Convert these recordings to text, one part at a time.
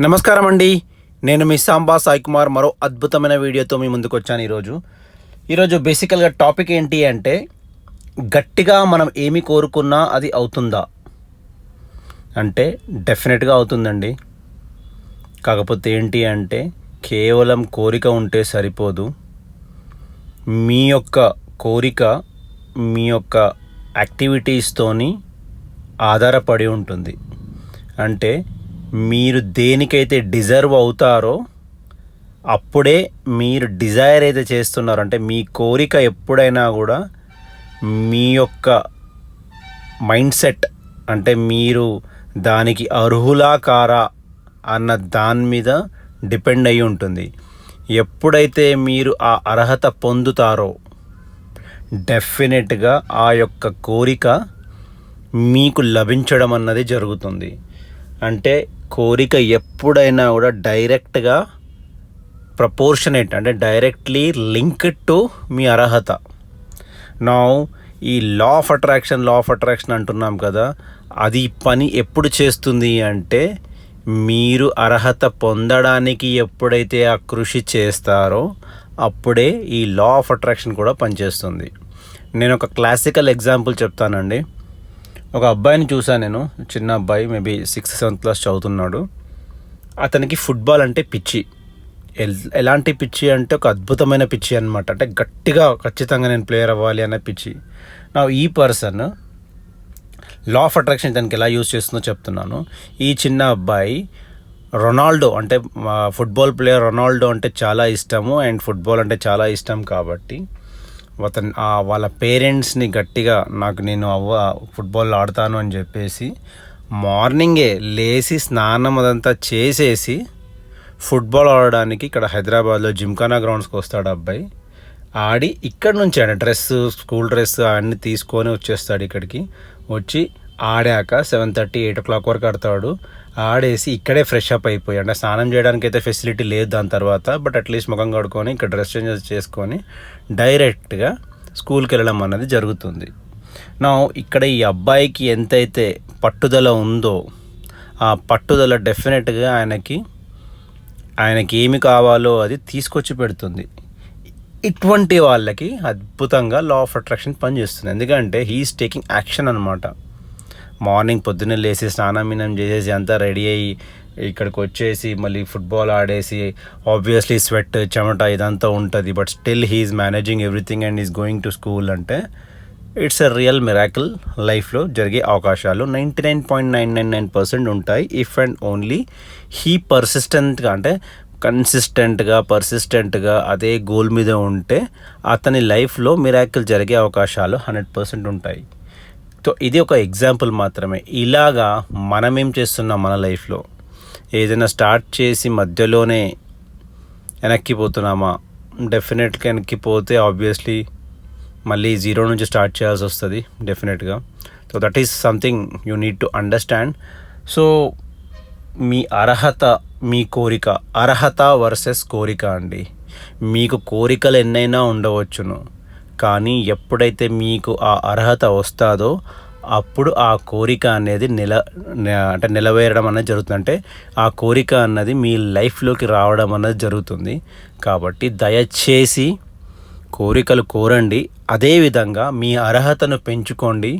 నమస్కారం అండి. నేను మీ సాంబా సాయి కుమార్ మరో అద్భుతమైన వీడియోతో మీ ముందుకు వచ్చాను. ఈరోజు బేసికల్గా టాపిక్ ఏంటి అంటే, గట్టిగా మనం ఏమి కోరుకున్నా అది అవుతుందా అంటే డెఫినెట్గా అవుతుందండి. కాకపోతే ఏంటి అంటే, కేవలం కోరిక ఉంటే సరిపోదు. మీ యొక్క కోరిక మీ యొక్క యాక్టివిటీస్తోని ఆధారపడి ఉంటుంది. అంటే మీరు దేనికైతే డిజర్వ్ అవుతారో అప్పుడే మీరు డిజైర్ అయితే చేస్తున్నారో, అంటే మీ కోరిక ఎప్పుడైనా కూడా మీ యొక్క మైండ్ సెట్, అంటే మీరు దానికి అర్హులా కారా అన్న దాని మీద డిపెండ్ అయి ఉంటుంది. ఎప్పుడైతే మీరు ఆ అర్హత పొందుతారో డెఫినెట్గా ఆ యొక్క కోరిక మీకు లభించడం అన్నది జరుగుతుంది. అంటే కోరిక ఎప్పుడైనా కూడా డైరెక్ట్గా ప్రపోర్షనేట్, అంటే డైరెక్ట్లీ లింక్డ్ టు మీ అర్హత. నా ఈ లా ఆఫ్ అట్రాక్షన్ అంటున్నాం కదా, అది పని ఎప్పుడు చేస్తుంది అంటే, మీరు అర్హత పొందడానికి ఎప్పుడైతే ఆ కృషి చేస్తారో అప్పుడే ఈ లా ఆఫ్ అట్రాక్షన్ కూడా పనిచేస్తుంది. నేను ఒక క్లాసికల్ ఎగ్జాంపుల్ చెప్తానండి. ఒక అబ్బాయిని చూసాను నేను, చిన్న అబ్బాయి, మేబీ 6th 7th క్లాస్ చదువుతున్నాడు. అతనికి ఫుట్బాల్ అంటే పిచ్చి. ఎలాంటి పిచ్చి అంటే ఒక అద్భుతమైన పిచ్చి అనమాట. అంటే గట్టిగా ఖచ్చితంగా నేను ప్లేయర్ అవ్వాలి అనే పిచ్చి. నా ఈ పర్సన్ లా ఆఫ్ అట్రాక్షన్ దానికి ఎలా యూజ్ చేస్తుందో చెప్తున్నాను. ఈ చిన్న అబ్బాయి రొనాల్డో, అంటే ఫుట్బాల్ ప్లేయర్ రొనాల్డో అంటే చాలా ఇష్టము, అండ్ ఫుట్బాల్ అంటే చాలా ఇష్టం కాబట్టి వాళ్ళ పేరెంట్స్ని గట్టిగా నేను ఫుట్బాల్ ఆడతాను అని చెప్పేసి మార్నింగే లేచి స్నానం అదంతా చేసేసి ఫుట్బాల్ ఆడడానికి ఇక్కడ హైదరాబాద్లో జిమ్ఖానా గ్రౌండ్స్కి వస్తాడు అబ్బాయి. ఆడి ఇక్కడ నుంచి స్కూల్ డ్రెస్ అన్నీ తీసుకొని వచ్చేస్తాడు. ఇక్కడికి వచ్చి ఆడాక 7:30 8 o'clock వరకు ఆడతాడు. ఆడేసి ఇక్కడే ఫ్రెష్ అప్ అయిపోయి, అంటే స్నానం చేయడానికి అయితే ఫెసిలిటీ లేదు దాని తర్వాత, బట్ అట్లీస్ట్ ముఖం కడుక్కొని ఇక్కడ డ్రెస్ చేంజ్ చేసుకొని డైరెక్ట్గా స్కూల్కి వెళ్ళడం అన్నది జరుగుతుంది. నా ఇక్కడ ఈ అబ్బాయికి ఎంతైతే పట్టుదల ఉందో ఆ పట్టుదల డెఫినెట్గా ఆయనకి ఏమి కావాలో అది తీసుకొచ్చి పెడుతుంది. ఇటువంటి వాళ్ళకి అద్భుతంగా లా ఆఫ్ అట్రాక్షన్ పనిచేస్తుంది. ఎందుకంటే హీఈస్ టేకింగ్ యాక్షన్ అనమాట. మార్నింగ్ పొద్దున్నే లేచి స్నానం చేసేసి అంతా రెడీ అయ్యి ఇక్కడికి వచ్చేసి మళ్ళీ ఫుట్బాల్ ఆడేసి, ఆబ్వియస్లీ స్వెట్ చెమట ఇదంతా ఉంటుంది, but still he's managing everything and is going to school. అంటే ఇట్స్ ఎ రియల్ మిరాకిల్. లైఫ్లో జరిగే అవకాశాలు 99.999% ఉంటాయి. ఇఫ్ అండ్ ఓన్లీ హీ పర్సిస్టెంట్గా, అంటే పర్సిస్టెంట్గా అదే గోల్ మీద ఉంటే అతని లైఫ్లో మిరాకిల్ జరిగే అవకాశాలు 100% ఉంటాయి. సో ఇది ఒక ఎగ్జాంపుల్ మాత్రమే. ఇలాగా మనం ఏం చేస్తున్నాం మన లైఫ్లో, ఏదైనా స్టార్ట్ చేసి మధ్యలోనే వెనక్కిపోతున్నామా? డెఫినెట్గా వెనక్కిపోతే ఆబ్వియస్లీ మళ్ళీ జీరో నుంచి స్టార్ట్ చేయాల్సి వస్తుంది డెఫినెట్గా. So that is something you need to understand. So మీ అర్హత, మీ కోరిక, అర్హత వర్సెస్ కోరిక అండి. మీకు కోరికలు ఎన్నైనా ఉండవచ్చును, కానీ ఎప్పుడైతే మీకు ఆ అర్హత వస్తుందో అప్పుడు ఆ కోరిక అనేది నిలవేరడం అనేది జరుగుతుంది. అంటే ఆ కోరిక అన్నది మీ లైఫ్లోకి రావడం అన్నది జరుగుతుంది. కాబట్టి దయచేసి కోరికలు కోరండి, అదేవిధంగా మీ అర్హతను పెంచుకోండి,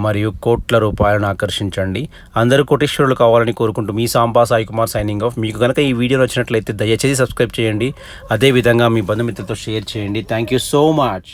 మరియు కోట్ల రూపాయలను ఆకర్షించండి. అందరూ కోటీశ్వరులు కావాలని కోరుకుంటూ మీ సాంబా సాయి కుమార్ సైనింగ్ ఆఫ్. మీకు కనుక ఈ వీడియో నచ్చినట్లయితే దయచేసి సబ్స్క్రైబ్ చేయండి, అదేవిధంగా మీ బంధుమిత్రులతో షేర్ చేయండి. Thank you so much.